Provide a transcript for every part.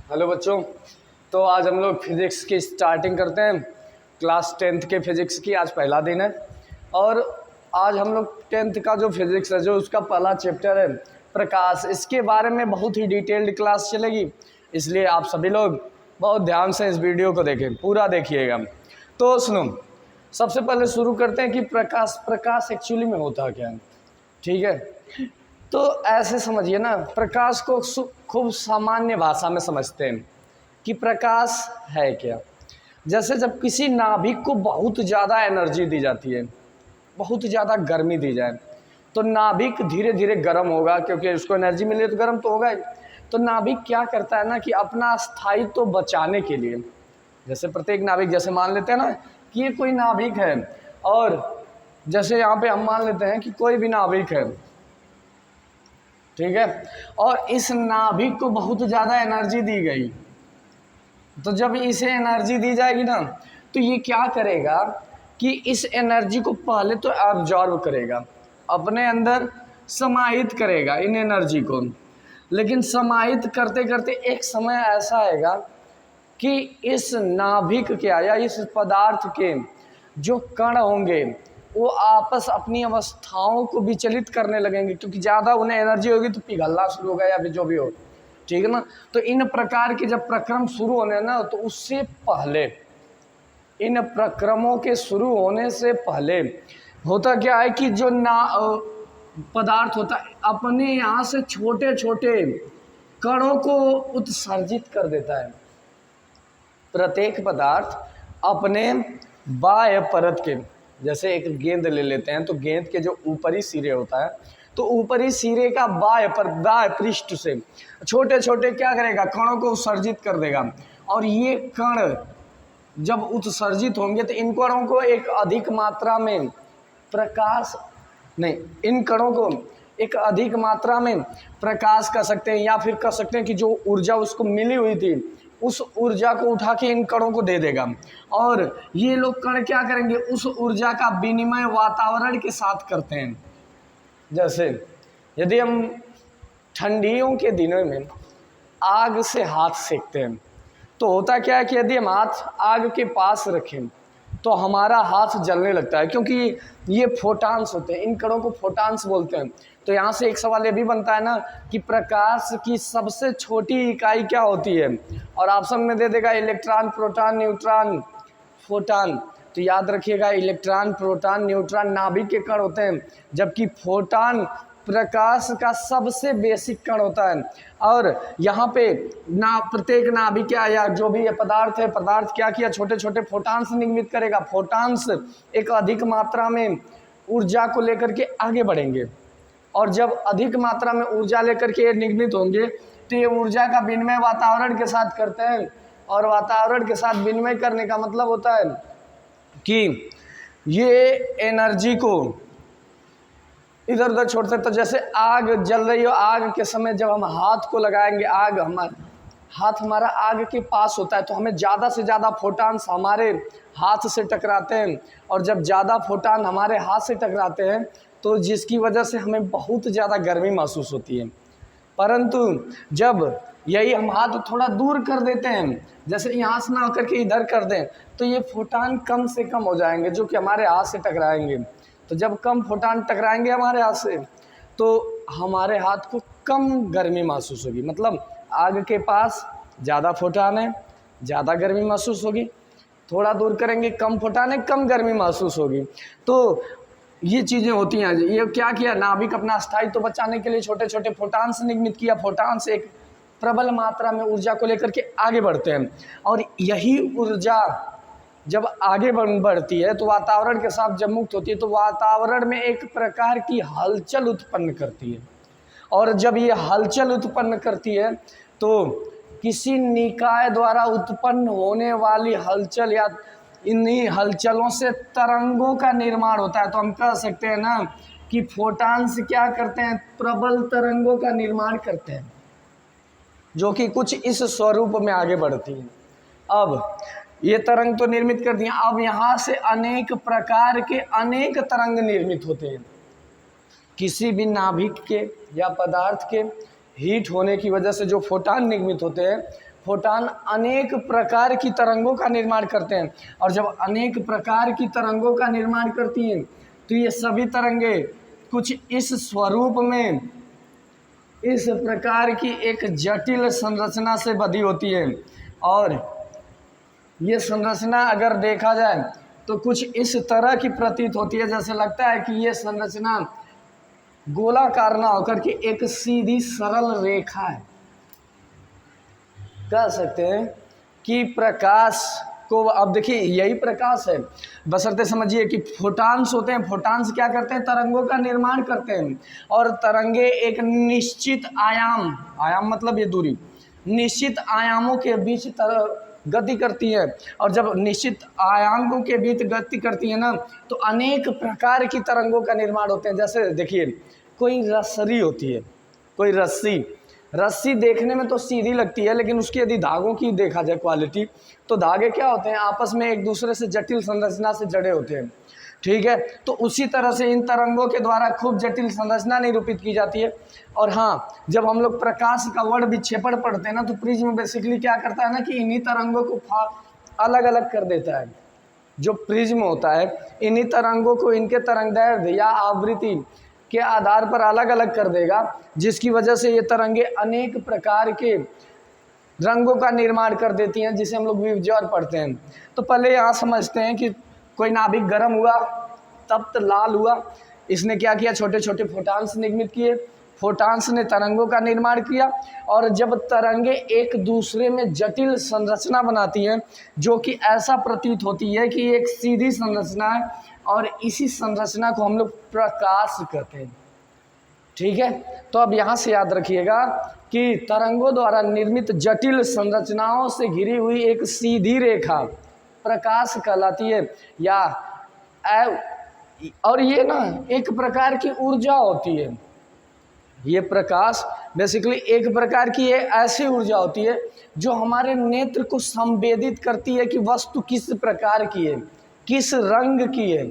Hello बच्चों। तो आज हम लोग फिज़िक्स की स्टार्टिंग करते हैं। क्लास 10th के फिज़िक्स की आज पहला दिन है और आज हम लोग 10th का जो फिज़िक्स है जो उसका पहला चैप्टर है प्रकाश, इसके बारे में बहुत ही डिटेल्ड क्लास चलेगी, इसलिए आप सभी लोग बहुत ध्यान से इस वीडियो को देखें, पूरा देखिएगा। तो सुनो, सबसे पहले शुरू करते हैं कि प्रकाश एक्चुअली में होता क्या है। ठीक है, तो ऐसे समझिए ना, प्रकाश को खूब सामान्य भाषा में समझते हैं कि प्रकाश है क्या। जैसे जब किसी नाभिक को बहुत ज़्यादा एनर्जी दी जाती है, बहुत ज़्यादा गर्मी दी जाए, तो नाभिक धीरे धीरे गर्म होगा, क्योंकि उसको एनर्जी मिली तो गर्म तो होगा ही। तो नाभिक क्या करता है ना कि अपना स्थायित्व तो बचाने के लिए, जैसे प्रत्येक नाभिक, जैसे मान लेते हैं ना कि ये कोई नाभिक है, और जैसे यहाँ पे हम मान लेते हैं कि कोई भी नाभिक है, ठीक है, और इस नाभिक को बहुत ज़्यादा एनर्जी दी गई, तो जब इसे एनर्जी दी जाएगी ना, तो ये क्या करेगा कि इस एनर्जी को पहले तो एब्जॉर्ब करेगा, अपने अंदर समाहित करेगा इन एनर्जी को। लेकिन समाहित करते करते एक समय ऐसा आएगा कि इस नाभिक के या इस पदार्थ के जो कण होंगे वो आपस अपनी अवस्थाओं को विचलित करने लगेंगे, क्योंकि ज़्यादा उन्हें एनर्जी होगी तो पिघलना शुरू होगा या फिर जो भी हो, ठीक है ना। तो इन प्रकार के जब प्रक्रम शुरू होने ना, तो उससे पहले, इन प्रक्रमों के शुरू होने से पहले होता क्या है कि जो पदार्थ होता है अपने यहाँ से छोटे छोटे कणों को उत्सर्जित कर देता है। प्रत्येक पदार्थ अपने बाह्य परत के, जैसे एक गेंद ले लेते हैं, तो गेंद के जो ऊपरी सिरे होता है, तो ऊपरी सिरे का बाह्य पृष्ठ से छोटे छोटे क्या करेगा, कणों को उत्सर्जित कर देगा। और ये कण जब उत्सर्जित होंगे तो इन कणों को एक अधिक मात्रा में प्रकाश नहीं, इन कणों को एक अधिक मात्रा में प्रकाश कर सकते हैं, या फिर कह सकते हैं कि जो ऊर्जा उसको मिली हुई थी उस ऊर्जा को उठा के इन कणों को दे देगा। और ये लोग कण क्या करेंगे, उस ऊर्जा का विनिमय वातावरण के साथ करते हैं। जैसे यदि हम ठंडियों के दिनों में आग से हाथ सेकते हैं, तो होता क्या है कि यदि हम हाथ आग के पास रखें तो हमारा हाथ जलने लगता है, क्योंकि ये फोटान्स होते हैं, इन कणों को फोटान्स बोलते हैं। तो यहाँ से एक सवाल ये भी बनता है ना कि प्रकाश की सबसे छोटी इकाई क्या होती है, और ऑप्शन में दे देगा इलेक्ट्रॉन, प्रोटॉन, न्यूट्रॉन, फोटान। तो याद रखिएगा, इलेक्ट्रॉन, प्रोटॉन, न्यूट्रॉन नाभिक के कण होते हैं, जबकि फोटान प्रकाश का सबसे बेसिक कण होता है। और यहाँ पे प्रत्येक नाभिक या जो भी ये पदार्थ है, पदार्थ क्या किया, छोटे छोटे फोटान्स निर्मित करेगा। फोटान्स एक अधिक मात्रा में ऊर्जा को लेकर के आगे बढ़ेंगे, और जब अधिक मात्रा में ऊर्जा लेकर के ये निर्मित होंगे तो ये ऊर्जा का विनिमय वातावरण के साथ करते हैं। और वातावरण के साथ विनिमय करने का मतलब होता है कि ये एनर्जी को इधर उधर छोड़ते। तो जैसे आग जल रही हो, आग के समय जब हम हाथ को लगाएंगे, हाथ हमारा आग के पास होता है, तो हमें ज़्यादा से ज़्यादा फोटान्स हमारे हाथ से टकराते हैं। और जब ज़्यादा फोटान हमारे हाथ से टकराते हैं तो जिसकी वजह से हमें बहुत ज़्यादा गर्मी महसूस होती है। परंतु जब यही हम हाथ थोड़ा दूर कर देते हैं, जैसे यहाँ से ना होकर के इधर कर दें, तो ये फोटान कम से कम हो जाएंगे जो कि हमारे हाथ से टकराएंगे। तो जब कम फोटान टकराएंगे हमारे हाथ से, तो हमारे हाथ को कम गर्मी महसूस होगी। मतलब आग के पास ज़्यादा फोटान है, ज़्यादा गर्मी महसूस होगी, थोड़ा दूर करेंगे कम फोटान है, कम गर्मी महसूस होगी। तो ये चीज़ें होती हैं। ये क्या किया, नाभिक अपना स्थायित्व तो बचाने के लिए छोटे छोटे फोटान से निर्मित किया। फोटान से एक प्रबल मात्रा में ऊर्जा को लेकर के आगे बढ़ते हैं, और यही ऊर्जा जब आगे बढ़ती है तो वातावरण के साथ जब मुक्त होती है तो वातावरण में एक प्रकार की हलचल उत्पन्न करती है। और जब ये हलचल उत्पन्न करती है तो किसी निकाय द्वारा उत्पन्न होने वाली हलचल या इन्हीं हलचलों से तरंगों का निर्माण होता है। तो हम कह सकते हैं ना कि फोटान्स क्या करते हैं, प्रबल तरंगों का निर्माण करते हैं, जो कि कुछ इस स्वरूप में आगे बढ़ती हैं। अब ये तरंग तो निर्मित कर दिया, अब यहाँ से अनेक प्रकार के अनेक तरंग निर्मित होते हैं। किसी भी नाभिक के या पदार्थ के हीट होने की वजह से जो फोटान निर्मित होते हैं फोटान अनेक प्रकार की तरंगों का निर्माण करते हैं, और जब अनेक प्रकार की तरंगों का निर्माण करती हैं तो ये सभी तरंगे कुछ इस स्वरूप में, इस प्रकार की एक जटिल संरचना से बंधी होती है। और ये संरचना अगर देखा जाए तो कुछ इस तरह की प्रतीत होती है, जैसे लगता है कि ये संरचना गोलाकार ना होकर के एक सीधी सरल रेखा है। कह सकते हैं कि प्रकाश को, अब देखिए यही प्रकाश है, बशर्ते समझिए कि फोटान्स होते हैं। फोटान्स क्या करते हैं? तरंगों का निर्माण करते हैं, और तरंगे एक निश्चित आयाम मतलब ये दूरी, निश्चित आयामों के बीच गति करती है। और जब निश्चित आयामों के बीच गति करती है ना, तो अनेक प्रकार की तरंगों का निर्माण होते हैं। जैसे देखिए, कोई रस्सी होती है, कोई रस्सी देखने में तो सीधी लगती है, लेकिन उसकी यदि धागों की देखा जाए क्वालिटी, तो धागे क्या होते हैं? आपस में एक दूसरे से जटिल संरचना से जड़े होते हैं। ठीक है, तो उसी तरह से इन तरंगों के द्वारा खूब जटिल संरचना निरूपित की जाती है। और हाँ, जब हम लोग प्रकाश का वर्ण विक्षेपण पढ़ते हैं ना, तो प्रिज्म बेसिकली क्या करता है ना कि इन्हीं तरंगों को अलग अलग कर देता है। जो प्रिज्म होता है, इन्हीं तरंगों को इनके तरंगदैर्ध्य या आवृत्ति के आधार पर अलग अलग कर देगा, जिसकी वजह से ये तरंगे अनेक प्रकार के रंगों का निर्माण कर देती हैं, जिसे हम लोग विवजॉर पढ़ते हैं। तो पहले यहाँ समझते हैं कि कोई नाभिक गर्म हुआ, तप्त लाल हुआ, इसने क्या किया? छोटे छोटे फोटान्स निर्मित किए, फोटान्स ने तरंगों का निर्माण किया, और जब तरंगे एक दूसरे में जटिल संरचना बनाती हैं, जो कि ऐसा प्रतीत होती है कि एक सीधी संरचना है, और इसी संरचना को हम लोग प्रकाश कहते हैं। ठीक है, तो अब यहाँ से याद रखिएगा कि तरंगों द्वारा निर्मित जटिल संरचनाओं से घिरी हुई एक सीधी रेखा प्रकाश कहलाती है। और ये ना एक प्रकार की ऊर्जा होती है। ये प्रकाश बेसिकली एक प्रकार की ऐसी ऊर्जा होती है जो हमारे नेत्र को संवेदित करती है कि वस्तु किस प्रकार की है, किस रंग की है,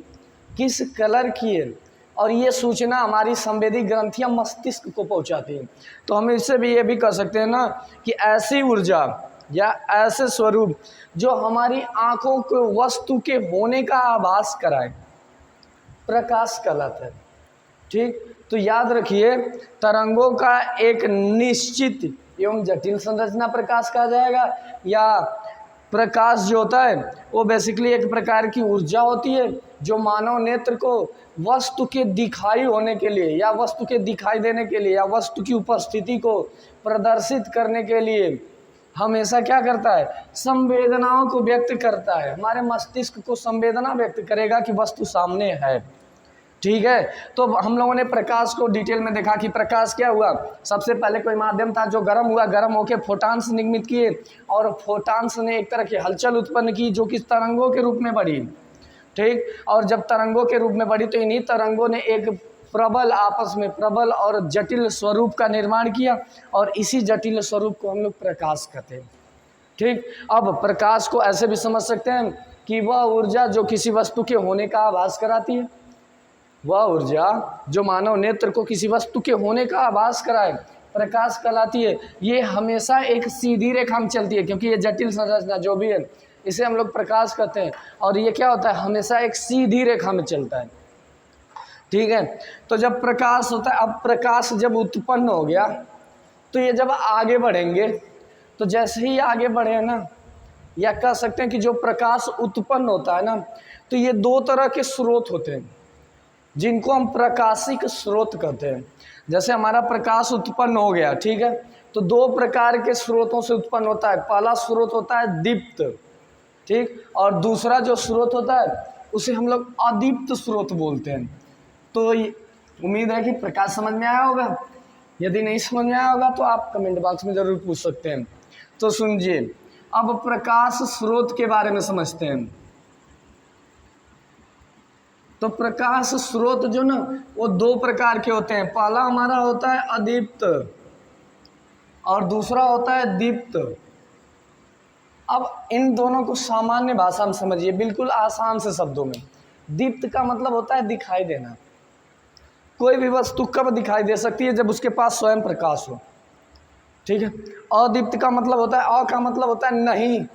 किस कलर की है, और ये सूचना हमारी संवेदी ग्रंथियां मस्तिष्क को पहुंचाती हैं। तो हम इससे भी ये भी कह सकते हैं ना कि ऐसी ऊर्जा या ऐसे स्वरूप जो हमारी आँखों को वस्तु के होने का आभास कराए, प्रकाश कहलाता है। ठीक, तो याद रखिए, तरंगों का एक निश्चित एवं जटिल संरचना प्रकाश कहा जाएगा, या प्रकाश जो होता है वो बेसिकली एक प्रकार की ऊर्जा होती है जो मानव नेत्र को वस्तु के दिखाई होने के लिए, या वस्तु के दिखाई देने के लिए, या वस्तु की उपस्थिति को प्रदर्शित करने के लिए हमेशा क्या करता है? संवेदनाओं को व्यक्त करता है। हमारे मस्तिष्क को संवेदना व्यक्त करेगा कि वस्तु सामने है। ठीक है, तो हम लोगों ने प्रकाश को डिटेल में देखा कि प्रकाश क्या हुआ। सबसे पहले कोई माध्यम था जो गर्म हुआ, गर्म होकर फोटान्स निर्मित किए, और फोटान्स ने एक तरह की हलचल उत्पन्न की जो कि तरंगों के रूप में बढ़ी। ठीक, और जब तरंगों के रूप में बढ़ी तो इन्हीं तरंगों ने एक प्रबल, आपस में प्रबल और जटिल स्वरूप का निर्माण किया, और इसी जटिल स्वरूप को हम लोग प्रकाश कहते हैं। ठीक, अब प्रकाश को ऐसे भी समझ सकते हैं कि वह ऊर्जा जो किसी वस्तु के होने का आभास कराती है, वह ऊर्जा जो मानव नेत्र को किसी वस्तु के होने का आभास कराए, प्रकाश कहलाती है। ये हमेशा एक सीधी रेखा में चलती है, क्योंकि ये जटिल संरचना जो भी है इसे हम लोग प्रकाश कहते हैं, और ये क्या होता है? हमेशा एक सीधी रेखा में चलता है। ठीक है, तो जब प्रकाश होता है, अब प्रकाश जब उत्पन्न हो गया तो ये जब आगे बढ़ेंगे, तो जैसे ही आगे बढ़े ना, या कह सकते हैं कि जो प्रकाश उत्पन्न होता है ना, तो ये दो तरह के स्रोत होते हैं जिनको हम प्रकाशिक स्रोत कहते हैं। जैसे हमारा प्रकाश उत्पन्न हो गया, ठीक है, तो दो प्रकार के स्रोतों से उत्पन्न होता है। पहला स्रोत होता है दीप्त, ठीक, और दूसरा जो स्रोत होता है उसे हम लोग अदीप्त स्रोत बोलते हैं। तो उम्मीद है कि प्रकाश समझ में आया होगा। यदि नहीं समझ में आया होगा तो आप कमेंट बॉक्स में ज़रूर पूछ सकते हैं। तो सुनिए, अब प्रकाश स्रोत के बारे में समझते हैं। तो प्रकाश स्रोत जो ना, वो दो प्रकार के होते हैं। पहला हमारा होता है अदीप्त और दूसरा होता है दीप्त। अब इन दोनों को सामान्य भाषा में समझिए, बिल्कुल आसान से शब्दों में। दीप्त का मतलब होता है दिखाई देना। कोई भी वस्तु कब दिखाई दे सकती है? जब उसके पास स्वयं प्रकाश हो। ठीक है। अदीप्त का मतलब होता है, अ का मतलब होता है नहीं,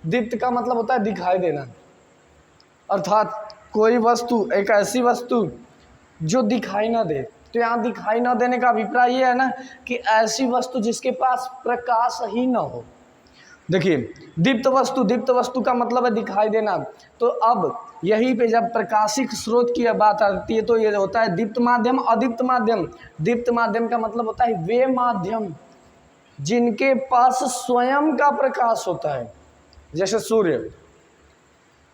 दीप्त का मतलब होता है दिखाई देना। अर्थात कोई वस्तु, एक ऐसी वस्तु जो दिखाई ना दे। तो यहाँ दिखाई ना देने का अभिप्राय ये है ना कि ऐसी वस्तु जिसके पास प्रकाश ही ना हो। देखिए, दीप्त वस्तु का मतलब है दिखाई देना। तो अब यहीं पे जब प्रकाशिक स्रोत की बात आती है तो ये होता है दीप्त माध्यम, अदीप्त माध्यम। दीप्त माध्यम का मतलब होता है वे माध्यम जिनके पास स्वयं का प्रकाश होता है, जैसे सूर्य।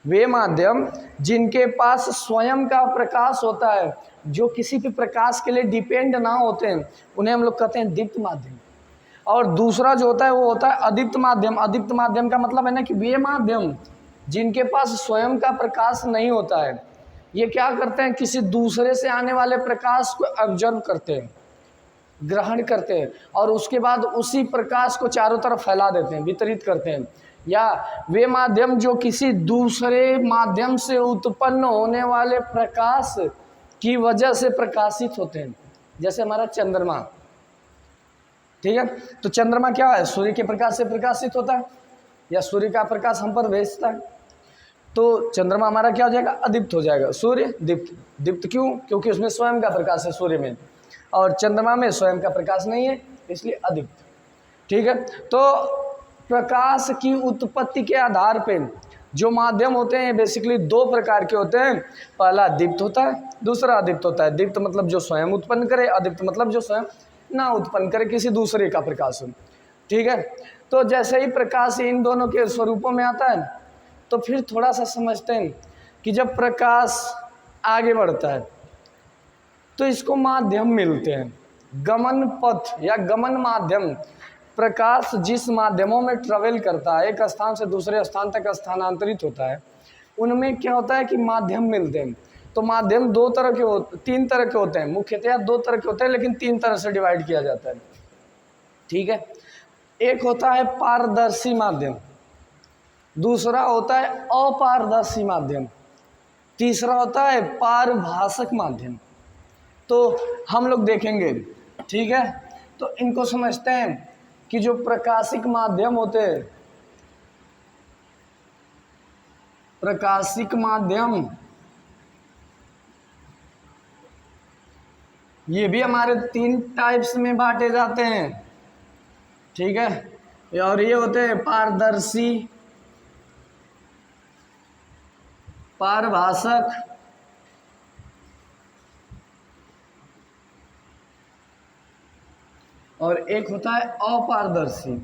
वे माध्यम जिनके पास स्वयं का प्रकाश होता है, जो किसी भी प्रकाश के लिए डिपेंड ना होते हैं, उन्हें हम लोग कहते हैं दीप्त माध्यम। और दूसरा जो होता है वो होता है अदीप्त माध्यम। अदीप्त माध्यम का मतलब है ना कि वे माध्यम जिनके पास स्वयं का प्रकाश नहीं होता है, ये क्या करते हैं, किसी दूसरे से आने वाले प्रकाश को ऑब्जर्व करते हैं, ग्रहण करते हैं, और उसके बाद उसी प्रकाश को चारों तरफ फैला देते हैं, वितरित करते हैं। या वे माध्यम जो किसी दूसरे माध्यम से उत्पन्न होने वाले प्रकाश की वजह से प्रकाशित होते हैं, जैसे हमारा चंद्रमा। ठीक है, तो चंद्रमा क्या है, सूर्य के प्रकाश से प्रकाशित होता है, या सूर्य का प्रकाश हम पर भेजता है। तो चंद्रमा हमारा क्या हो जाएगा, अदीप्त हो जाएगा। सूर्य दीप्त। दीप्त क्यों, क्योंकि उसमें स्वयं का प्रकाश है सूर्य में, और चंद्रमा में स्वयं का प्रकाश नहीं है, इसलिए अदीप्त। ठीक है, तो प्रकाश की उत्पत्ति के आधार पे जो माध्यम होते हैं बेसिकली दो प्रकार के होते हैं। पहला दीप्त होता है, दूसरा अदीप्त होता है। दीप्त मतलब जो स्वयं उत्पन्न करे, अदीप्त मतलब जो स्वयं ना उत्पन्न करे, किसी दूसरे का प्रकाश हो। ठीक है, तो जैसे ही प्रकाश इन दोनों के स्वरूपों में आता है, तो फिर थोड़ा सा समझते हैं कि जब प्रकाश आगे बढ़ता है तो इसको माध्यम मिलते हैं, गमन पथ या गमन माध्यम। प्रकाश जिस माध्यमों में ट्रेवल करता है, एक स्थान से दूसरे स्थान तक स्थानांतरित होता है, उनमें क्या होता है कि माध्यम मिलते हैं। तो माध्यम दो तरह के तीन तरह के होते हैं, मुख्यतः दो तरह के होते हैं, लेकिन तीन तरह से डिवाइड किया जाता है। ठीक है, एक होता है पारदर्शी माध्यम, दूसरा होता है अपारदर्शी माध्यम, तीसरा होता है पारभाषक माध्यम। तो हम लोग देखेंगे। ठीक है, तो इनको समझते हैं कि जो प्रकाशिक माध्यम होते हैं, प्रकाशिक माध्यम ये भी हमारे तीन टाइप्स में बांटे जाते हैं। ठीक है, और ये होते हैं पारदर्शी, पारभाषक और एक होता है अपारदर्शी।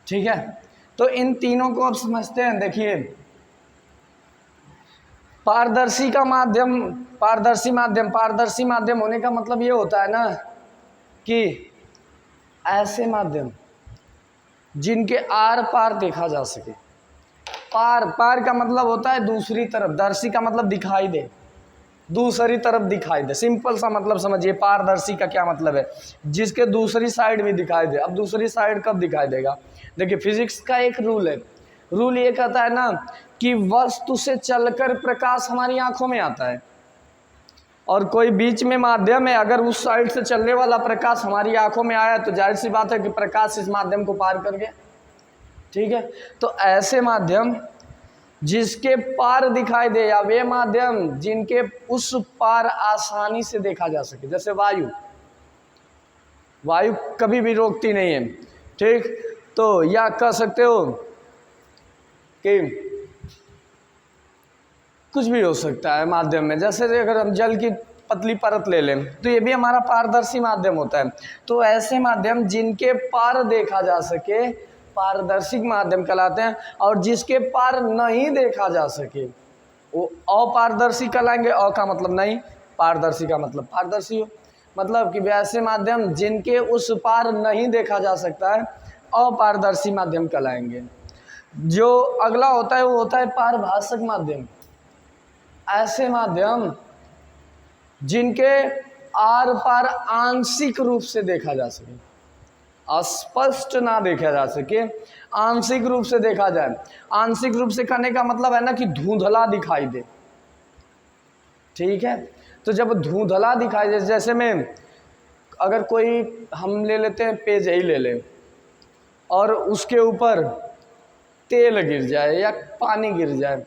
ठीक है, तो इन तीनों को अब समझते हैं। देखिए, पारदर्शी माध्यम होने का मतलब ये होता है ना कि ऐसे माध्यम जिनके आर पार देखा जा सके। पार का मतलब होता है दूसरी तरफ, दर्शी का मतलब दिखाई दे, दूसरी तरफ दिखाई दे। सिंपल सा मतलब समझिए, पारदर्शी का क्या मतलब है, जिसके दूसरी साइड भी दिखाई दे। अब दूसरी साइड कब दिखाई देगा, देखिए फिजिक्स का एक रूल है। रूल ये कहता है ना कि वस्तु से चलकर प्रकाश हमारी आंखों में आता है, और कोई बीच में माध्यम है, अगर उस साइड से चलने वाला प्रकाश हमारी आंखों में आया तो जाहिर सी बात है कि प्रकाश इस माध्यम को पार कर गया। ठीक है, तो ऐसे माध्यम जिसके पार दिखाई दे, या वे माध्यम जिनके उस पार आसानी से देखा जा सके, जैसे वायु कभी भी रोकती नहीं है। ठीक, तो या कह सकते हो कि कुछ भी हो सकता है माध्यम में, जैसे अगर हम जल की पतली परत ले लें तो ये भी हमारा पारदर्शी माध्यम होता है। तो ऐसे माध्यम जिनके पार देखा जा सके पारदर्शी माध्यम कहलाते हैं, और जिसके पार नहीं देखा जा सके वो अपारदर्शी कहलाएंगे। अ का मतलब नहीं, पारदर्शी का मतलब पारदर्शी हो, मतलब कि वैसे माध्यम जिनके उस पार नहीं देखा जा सकता है अपारदर्शी माध्यम कहलाएंगे। जो अगला होता है वो होता है पारभाषक माध्यम। ऐसे माध्यम जिनके आर पार आंशिक रूप से देखा जा सके, स्पष्ट ना देखा जा सके, आंशिक रूप से देखा जाए। आंशिक रूप से कहने का मतलब है ना कि धुंधला दिखाई दे। ठीक है, तो जब धुंधला दिखाई दे, जैसे में अगर कोई हम ले लेते हैं पेज ही ले लें और उसके ऊपर तेल गिर जाए या पानी गिर जाए,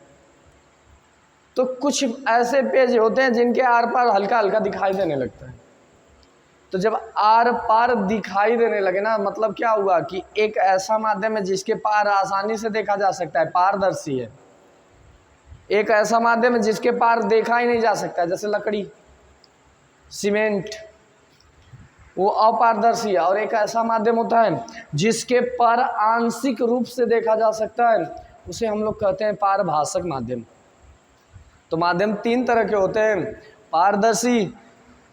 तो कुछ ऐसे पेज होते हैं जिनके आर पार हल्का हल्का दिखाई देने लगता है। तो जब आर पार दिखाई देने लगे ना, मतलब क्या हुआ कि एक ऐसा माध्यम है जिसके पार आसानी से देखा जा सकता है, पारदर्शी है। एक ऐसा माध्यम है जिसके पार देखा ही नहीं जा सकता है, जैसे लकड़ी, सीमेंट, वो अपारदर्शी है। और एक ऐसा माध्यम होता है जिसके पार आंशिक रूप से देखा जा सकता है, उसे हम लोग कहते हैं पारभाषक माध्यम। तो माध्यम 3 तरह के होते हैं, पारदर्शी,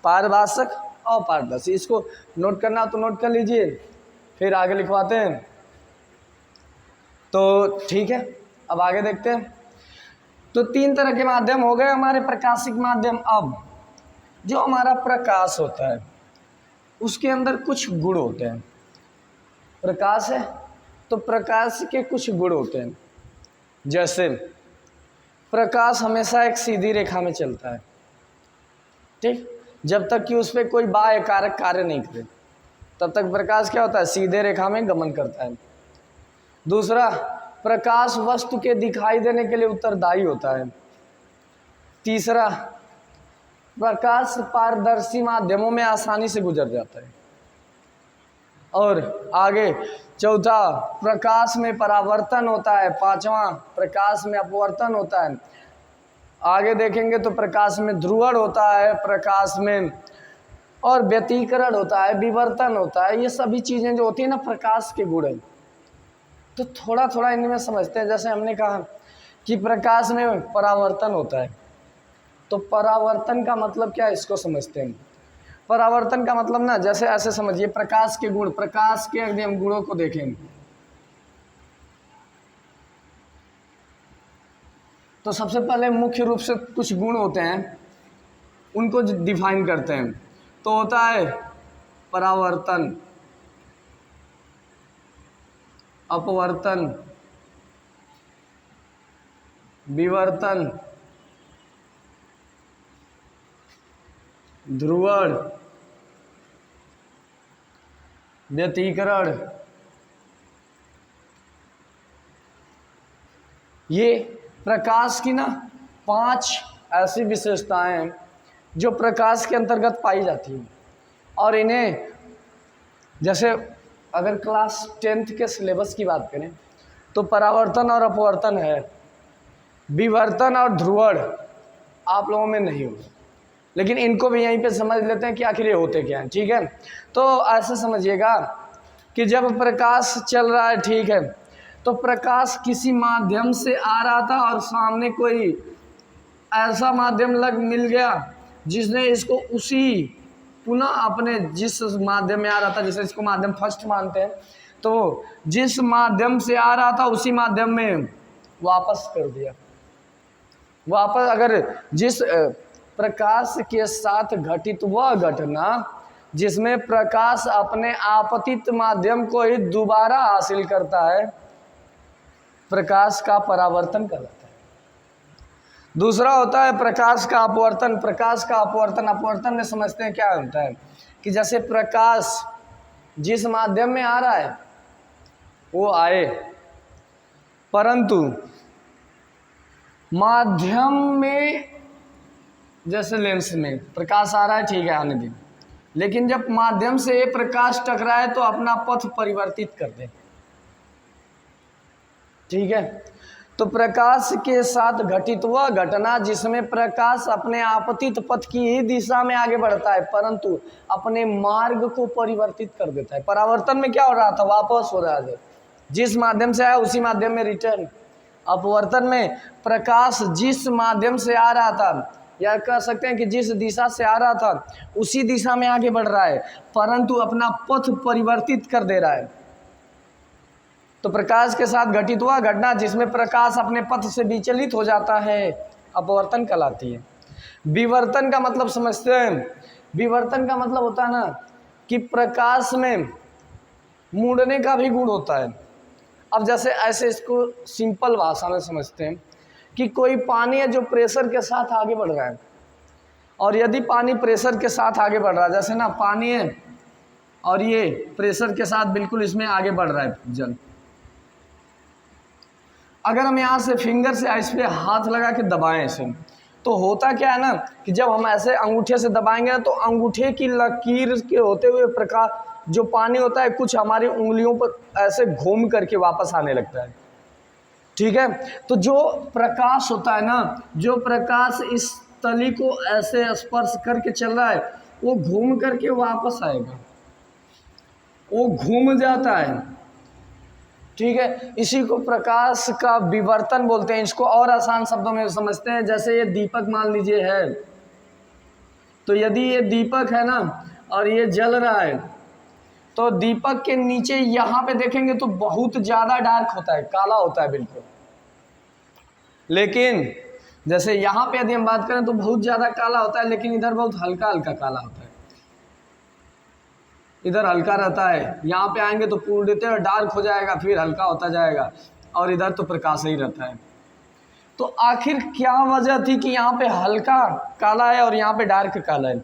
पारभाषक, अपारदर्शी। इसको नोट करना तो नोट कर लीजिए, फिर आगे लिखवाते हैं। तो ठीक है, अब आगे देखते हैं। तो 3 तरह के माध्यम हो गए हमारे प्रकाशिक माध्यम। अब जो हमारा प्रकाश होता है उसके अंदर कुछ गुण होते हैं। प्रकाश है तो प्रकाश के कुछ गुण होते हैं, जैसे प्रकाश हमेशा एक सीधी रेखा में चलता है, ठीक, जब तक कि उस पर कोई बाह्य कारक कार्य नहीं करे तब तक प्रकाश क्या होता है, सीधे रेखा में गमन करता है। दूसरा, प्रकाश वस्तु के दिखाई देने के लिए उत्तरदायी होता है। तीसरा, प्रकाश पारदर्शी माध्यमों में आसानी से गुजर जाता है। और आगे चौथा, प्रकाश में परावर्तन होता है। पांचवा, प्रकाश में अपवर्तन होता है। आगे देखेंगे तो प्रकाश में ध्रुवण होता है, प्रकाश में और व्यतिकरण होता है, विवर्तन होता है। ये सभी चीज़ें जो होती है ना, प्रकाश के गुण हैं। तो थोड़ा थोड़ा इनमें समझते हैं। जैसे हमने कहा कि प्रकाश में परावर्तन होता है, तो परावर्तन का मतलब क्या है, इसको समझते हैं। परावर्तन का मतलब ना, जैसे ऐसे समझिए, प्रकाश के गुण, प्रकाश के अगर हम गुणों को देखें तो सबसे पहले मुख्य रूप से कुछ गुण होते हैं, उनको डिफाइन करते हैं। तो होता है परावर्तन, अपवर्तन, विवर्तन, ध्रुवण, व्यतिकरण। ये प्रकाश की ना 5 ऐसी विशेषताएं हैं जो प्रकाश के अंतर्गत पाई जाती हैं। और इन्हें, जैसे अगर क्लास 10th के सिलेबस की बात करें तो परावर्तन और अपवर्तन है, विवर्तन और ध्रुवण आप लोगों में नहीं होगा, लेकिन इनको भी यहीं पे समझ लेते हैं कि आखिर ये होते क्या हैं। ठीक है, तो ऐसे समझिएगा कि जब प्रकाश चल रहा है, ठीक है, तो प्रकाश किसी माध्यम से आ रहा था और सामने कोई ऐसा माध्यम मिल गया जिसने इसको उसी पुनः अपने जिस माध्यम में आ रहा था, जैसे इसको माध्यम फर्स्ट मानते हैं, तो जिस माध्यम से आ रहा था उसी माध्यम में वापस कर दिया। वापस, अगर जिस प्रकाश के साथ घटित वह घटना जिसमें प्रकाश अपने आपतित माध्यम को ही दोबारा हासिल करता है, प्रकाश का परावर्तन कहलाता है। दूसरा होता है प्रकाश का अपवर्तन। प्रकाश का अपवर्तन, अपवर्तन में समझते हैं क्या होता है कि जैसे प्रकाश जिस माध्यम में आ रहा है वो आए, परंतु माध्यम में, जैसे लेंस में प्रकाश आ रहा है, ठीक है, आने दिन, लेकिन जब माध्यम से ये प्रकाश टकराए तो अपना पथ परिवर्तित कर दे। ठीक है, तो प्रकाश के साथ घटित वह घटना जिसमें प्रकाश अपने आपतित पथ की ही दिशा में आगे बढ़ता है परंतु अपने मार्ग को परिवर्तित कर देता है। परावर्तन में क्या हो रहा था, वापस हो रहा था, जिस माध्यम से आया उसी माध्यम में रिटर्न। अपवर्तन में प्रकाश जिस माध्यम से आ रहा था, या कह सकते हैं कि जिस दिशा से आ रहा था उसी दिशा में आगे बढ़ रहा है परंतु अपना पथ परिवर्तित कर दे रहा है। तो प्रकाश के साथ घटित हुआ घटना जिसमें प्रकाश अपने पथ से विचलित हो जाता है, अपवर्तन कहलाती है। विवर्तन का मतलब समझते हैं। विवर्तन का मतलब होता है ना कि प्रकाश में मुड़ने का भी गुण होता है। अब जैसे ऐसे इसको सिंपल भाषा में समझते हैं कि कोई पानी है जो प्रेशर के साथ आगे बढ़ रहा है, और यदि पानी प्रेशर के साथ आगे बढ़ रहा है, जैसे ना पानी है और ये प्रेशर के साथ बिल्कुल इसमें आगे बढ़ रहा है जल, अगर हम यहाँ से फिंगर से इस पर हाथ लगा के दबाएं इसे, तो होता क्या है ना कि जब हम ऐसे अंगूठे से दबाएंगे ना, तो अंगूठे की लकीर के होते हुए प्रकाश जो पानी होता है कुछ हमारी उंगलियों पर ऐसे घूम करके वापस आने लगता है। ठीक है, तो जो प्रकाश होता है ना, जो प्रकाश इस तली को ऐसे स्पर्श करके चल रहा है, वो घूम करके वापस आएगा, वो घूम जाता है। ठीक है, इसी को प्रकाश का विवर्तन बोलते हैं। इसको और आसान शब्दों में समझते हैं, जैसे ये दीपक मान लीजिए है, तो यदि ये दीपक है ना और ये जल रहा है, तो दीपक के नीचे यहाँ पे देखेंगे तो बहुत ज़्यादा डार्क होता है, काला होता है बिल्कुल। लेकिन जैसे यहाँ पे यदि हम बात करें तो बहुत ज़्यादा काला होता है, लेकिन इधर बहुत हल्का हल्का काला होता है, इधर हल्का रहता है। यहाँ पे आएंगे तो पूर्णतः डार्क हो जाएगा, फिर हल्का होता जाएगा, और इधर तो प्रकाश ही रहता है। तो आखिर क्या वजह थी कि यहाँ पे हल्का काला है और यहाँ पे डार्क काला है?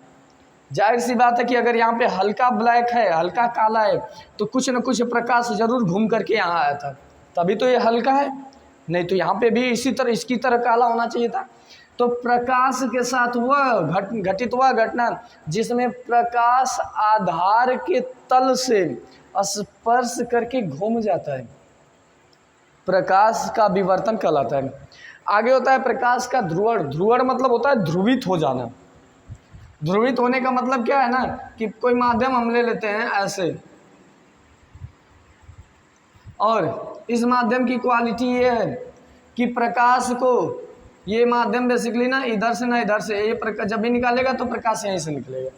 जाहिर सी बात है कि अगर यहाँ पे हल्का ब्लैक है, हल्का काला है, तो कुछ न कुछ प्रकाश जरूर घूम करके यहाँ आया था, तभी तो ये हल्का है, नहीं तो यहाँ पे भी इसी तरह इसकी तरह काला होना चाहिए था। तो प्रकाश के साथ वह घटित हुआ घटना जिसमें प्रकाश आधार के तल से स्पर्श करके घूम जाता है, प्रकाश का विवर्तन कहलाता है। आगे होता है प्रकाश का ध्रुवण। ध्रुवण मतलब होता है ध्रुवित हो जाना। ध्रुवित होने का मतलब क्या है ना कि कोई माध्यम हम ले लेते हैं ऐसे, और इस माध्यम की क्वालिटी ये है कि प्रकाश को ये माध्यम बेसिकली ना इधर से ना इधर से, ये प्रकाश जब भी निकालेगा तो प्रकाश यहीं से निकलेगा।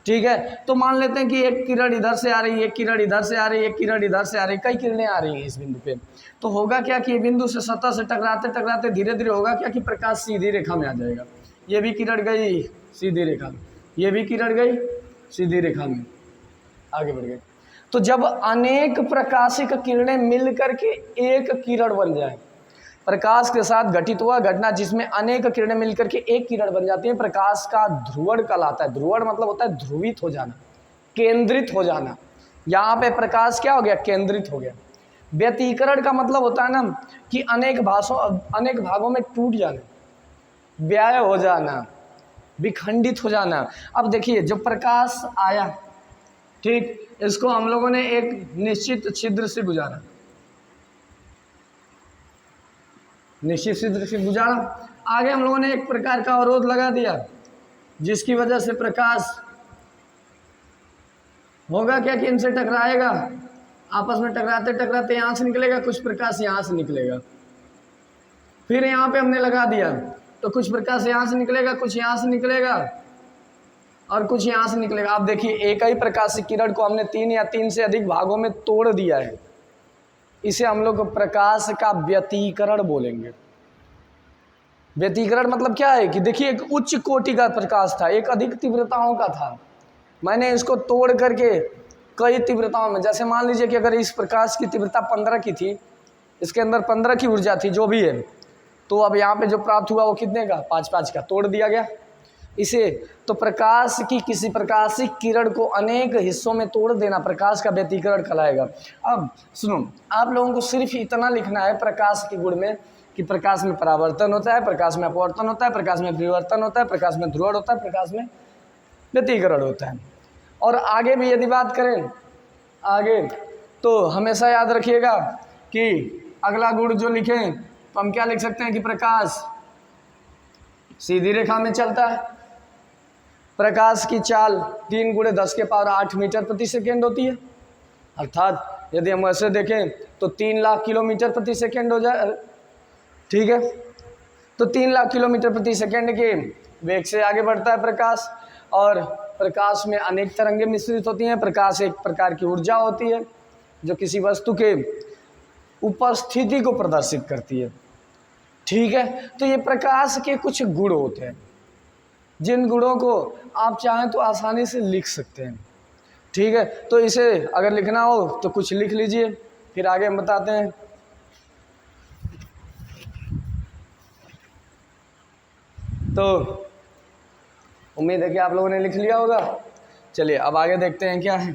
ठीक है, तो मान लेते हैं कि एक किरण इधर से आ रही है, एक किरण इधर से आ रही है, एक किरण इधर से आ रही है, कई किरणें आ रही हैं इस बिंदु पे। तो होगा क्या कि ये बिंदु से सतह से टकराते टकराते धीरे धीरे होगा क्या कि प्रकाश सीधी रेखा में आ जाएगा। ये भी किरण गई सीधी रेखा में, ये भी किरण गई सीधी रेखा में, आगे बढ़ गए। तो जब अनेक प्रकाशिक किरणें मिल करके एक किरण बन जाए, प्रकाश के साथ घटित हुआ घटना जिसमें अनेक किरणें मिलकर के एक किरण बन जाती है, प्रकाश का ध्रुवण कहलाता है। ध्रुवण मतलब होता है ध्रुवित हो जाना, केंद्रित हो जाना। यहाँ पे प्रकाश क्या हो गया? केंद्रित हो गया। व्यतिकरण का मतलब होता है ना कि अनेक भागों में टूट जाना, व्याय हो जाना, विखंडित हो जाना। अब देखिए जब प्रकाश आया, ठीक, इसको हम लोगों ने एक निश्चित छिद्र से गुजारा, निश्चित छिद्र से गुजारा। आगे हम लोगों ने एक प्रकार का अवरोध लगा दिया जिसकी वजह से प्रकाश होगा क्या कि इनसे टकराएगा, आपस में टकराते टकराते यहाँ से निकलेगा, कुछ प्रकाश यहाँ से निकलेगा। फिर यहाँ पे हमने लगा दिया तो कुछ प्रकाश यहाँ से निकलेगा, कुछ यहाँ से निकलेगा और कुछ यहाँ से निकलेगा। आप देखिए एक ही प्रकाश की किरण को हमने 3 या 3 से अधिक भागों में तोड़ दिया है। इसे हम लोग प्रकाश का व्यतिकरण बोलेंगे। व्यतिकरण मतलब क्या है कि देखिए एक उच्च कोटि का प्रकाश था, एक अधिक तीव्रताओं का था, मैंने इसको तोड़ करके कई तीव्रताओं में, जैसे मान लीजिए कि अगर इस प्रकाश की तीव्रता 15 की थी, इसके अंदर 15 की ऊर्जा थी जो भी है, तो अब यहाँ पे जो प्राप्त हुआ वो कितने का? 5-5 का, तोड़ दिया गया इसे। तो प्रकाश की किसी प्रकाशिक किरण को अनेक हिस्सों में तोड़ देना प्रकाश का व्यतिकरण कहलाएगा। अब सुनो, आप लोगों को सिर्फ इतना लिखना है प्रकाश के गुण में कि प्रकाश में परावर्तन होता है, प्रकाश में अपवर्तन होता है, प्रकाश में विवर्तन होता है, प्रकाश में ध्रुवण होता है, प्रकाश में व्यतिकरण होता है। और आगे भी यदि बात करें आगे, तो हमेशा याद रखिएगा कि अगला गुण जो लिखें तो हम क्या लिख सकते हैं कि प्रकाश सीधी रेखा में चलता है, प्रकाश की चाल 3 × 10⁸ मीटर प्रति सेकेंड होती है, अर्थात यदि हम ऐसे देखें तो 3 लाख किलोमीटर प्रति सेकेंड हो जाए। ठीक है, तो 3 लाख किलोमीटर प्रति सेकेंड के वेग से आगे बढ़ता है प्रकाश, और प्रकाश में अनेक तरंगें मिश्रित होती हैं। प्रकाश एक प्रकार की ऊर्जा होती है जो किसी वस्तु के उपस्थिति को प्रदर्शित करती है। ठीक है, तो ये प्रकाश के कुछ गुण होते हैं जिन गुणों को आप चाहें तो आसानी से लिख सकते हैं। ठीक है, तो इसे अगर लिखना हो तो कुछ लिख लीजिए, फिर आगे हम बताते हैं। तो उम्मीद है कि आप लोगों ने लिख लिया होगा। चलिए अब आगे देखते हैं क्या है।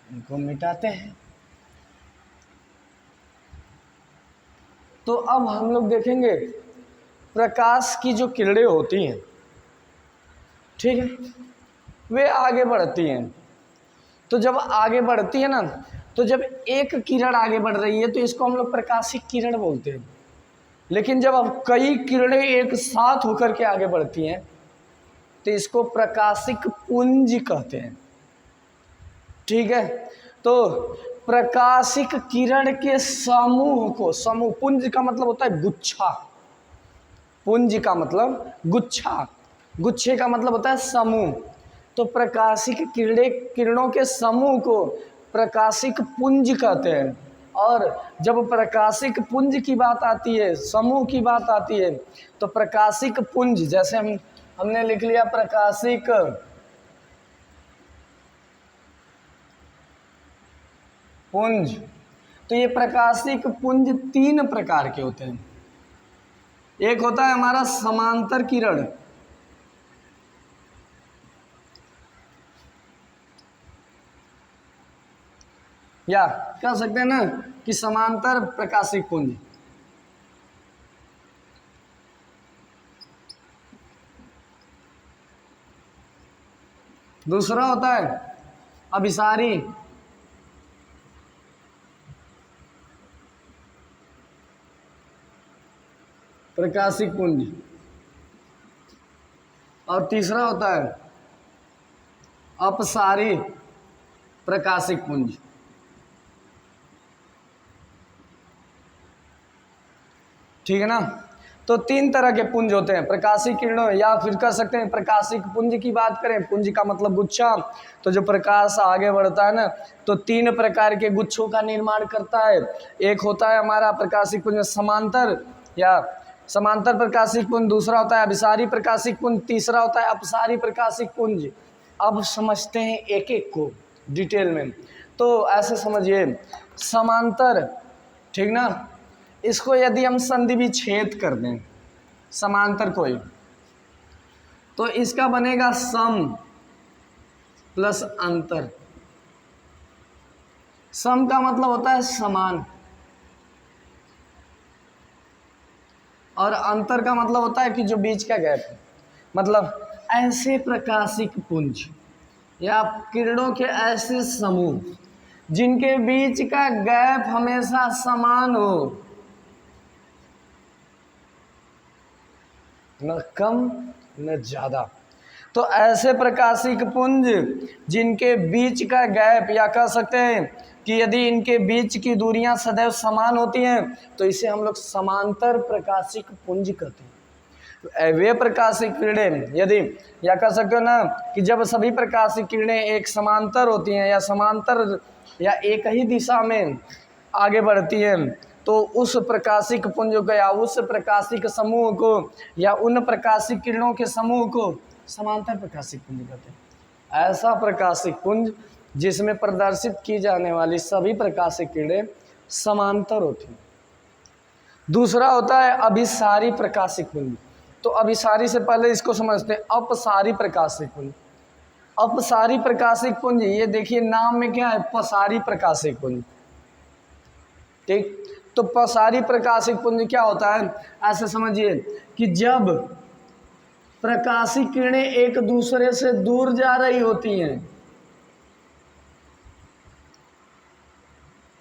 इनको मिटाते हैं। तो अब हम लोग देखेंगे प्रकाश की जो किरणें होती हैं, ठीक है, वे आगे बढ़ती हैं। तो जब आगे बढ़ती है ना, तो जब एक किरण आगे बढ़ रही है तो इसको हम लोग प्रकाशिक किरण बोलते हैं। लेकिन जब अब कई किरणें एक साथ होकर के आगे बढ़ती हैं तो इसको प्रकाशिक पुंज कहते हैं, ठीक है। तो प्रकाशिक किरण के समूह को, समूह, पुंज का मतलब होता है गुच्छा, पुंज का मतलब गुच्छा, गुच्छे का मतलब होता है समूह। तो प्रकाशिक किरणों के समूह को प्रकाशिक पुंज कहते हैं। और जब प्रकाशिक पुंज की बात आती है, समूह की बात आती है, तो प्रकाशिक पुंज, जैसे हमने लिख लिया प्रकाशिक पुंज, तो ये प्रकाशिक पुंज 3 प्रकार के होते हैं। एक होता है हमारा समांतर किरण, या कह सकते हैं ना कि समांतर प्रकाशिक पुंज। दूसरा होता है अभिसारी प्रकाशिक पुंज, और तीसरा होता है अपसारी प्रकाशिक पुंज। ठीक है ना। तो 3 तरह के पुंज होते हैं, प्रकाशिक किरणों, या फिर कह सकते हैं प्रकाशिक पुंज की बात करें, पुंज का मतलब गुच्छा। तो जो प्रकाश आगे बढ़ता है ना, तो 3 प्रकार के गुच्छों का निर्माण करता है। एक होता है हमारा प्रकाशिक पुंज समांतर या समांतर प्रकाशिक पुंज, दूसरा होता है अभिसारी प्रकाशिक पुंज, तीसरा होता है अपसारी प्रकाशिक पुंज। अब समझते हैं एक एक को डिटेल में। तो ऐसे समझिए, समांतर, ठीक ना, इसको यदि हम संधि विच्छेद कर दें समांतर को ही, तो इसका बनेगा सम प्लस अंतर। सम का मतलब होता है समान, और अंतर का मतलब होता है कि जो बीच का गैप है। मतलब ऐसे प्रकाशिक पुंज या किरणों के ऐसे समूह जिनके बीच का गैप हमेशा समान हो, न कम न ज़्यादा। तो ऐसे प्रकाशिक पुंज जिनके बीच का गैप, या कह सकते हैं कि यदि इनके बीच की दूरियां सदैव समान होती हैं, तो इसे हम लोग समांतर प्रकाशिक पुंज कहते हैं। तो वे प्रकाशिक किरणें यदि, या कह सकते हो ना कि जब सभी प्रकाशिक किरणें एक समांतर होती हैं या समांतर या एक ही दिशा में आगे बढ़ती हैं, तो उस प्रकाशिक पुंज को या उस प्रकाशिक समूह को या उन प्रकाशिक किरणों के समूह को समांतर प्रकाशिक पुंज कहते हैं। ऐसा प्रकाशिक पुंज जिसमें प्रदर्शित की जाने वाली सभी प्रकाशिक किरणें समांतर होती हैं। दूसरा होता है अभिसारी प्रकाशिक पुंज। तो अभिसारी से पहले इसको समझते हैं अपसारी प्रकाशिक पुंज। अपसारी प्रकाशिक पुंज, ये देखिए नाम में क्या है, पसारी प्रकाशिक पुंज, ठीक। तो पसारी प्रकाशिक पुंज क्या होता है, ऐसे समझिए कि जब प्रकाशिक किरणें एक दूसरे से दूर जा रही होती हैं,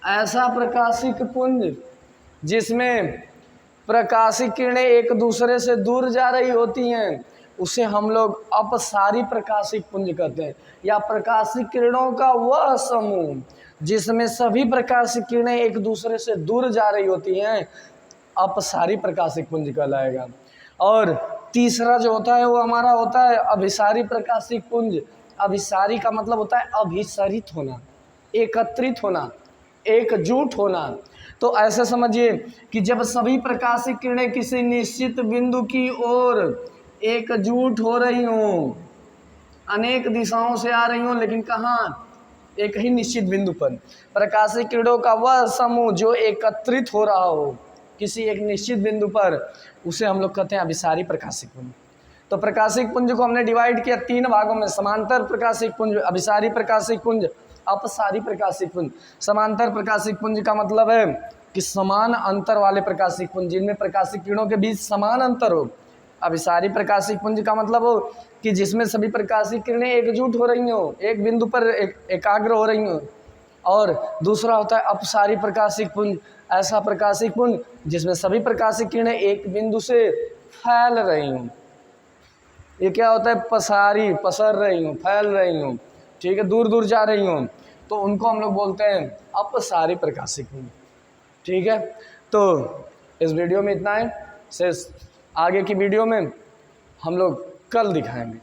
ऐसा प्रकाशिक पुंज जिसमें प्रकाशिक किरणें एक दूसरे से दूर जा रही होती हैं, उसे हम लोग अपसारी प्रकाशिक पुंज कहते हैं। या प्रकाशिक किरणों का वह समूह जिसमें सभी प्रकाशिक किरणें एक दूसरे से दूर जा रही होती हैं, अपसारी प्रकाशिक पुंज कहलाएगा। और तीसरा जो होता है वो हमारा होता है अभिसारी प्रकाशिक पुंज। अभिसारी का मतलब होता है अभिसरित होना, एकत्रित होना, एकजुट होना। तो ऐसे समझिए कि जब सभी प्रकाशिक किरणें किसी निश्चित बिंदु की ओर एकजुट हो रही हों, अनेक दिशाओं से आ रही हों, लेकिन कहाँ, एक ही निश्चित बिंदु पर प्रकाशिक किरणों का वह समूह जो एकत्रित हो रहा हो किसी एक निश्चित बिंदु पर, उसे हम लोग कहते हैं अभिसारी प्रकाशिक पुंज। तो प्रकाशिक पुंज को हमने डिवाइड किया 3 भागों में, समांतर प्रकाशिक पुंज, अभिसारी प्रकाशिक पुंज, अपसारी प्रकाशिक पुंज। समांतर प्रकाशिक पुंज का मतलब है कि समान अंतर वाले प्रकाशिक पुंज, जिनमें प्रकाशिक किरणों के बीच समान अंतर हो। अभिसारी प्रकाशिक पुंज का मतलब हो कि जिसमें सभी प्रकाशिक किरणें एकजुट हो रही हो, एक बिंदु पर एकाग्र हो रही हो। और दूसरा होता है अपसारी प्रकाशिक पुंज, ऐसा प्रकाशिक पुंज जिसमें सभी प्रकाशिक किरणें एक बिंदु से फैल रही हूँ। ये क्या होता है, पसर रही हूँ, फैल रही हूँ, ठीक है, दूर दूर जा रही हूँ, तो उनको हम लोग बोलते हैं अपसारी प्रकाशिक पुंज। ठीक है, तो इस वीडियो में इतना है, से आगे की वीडियो में हम लोग कल दिखाएंगे।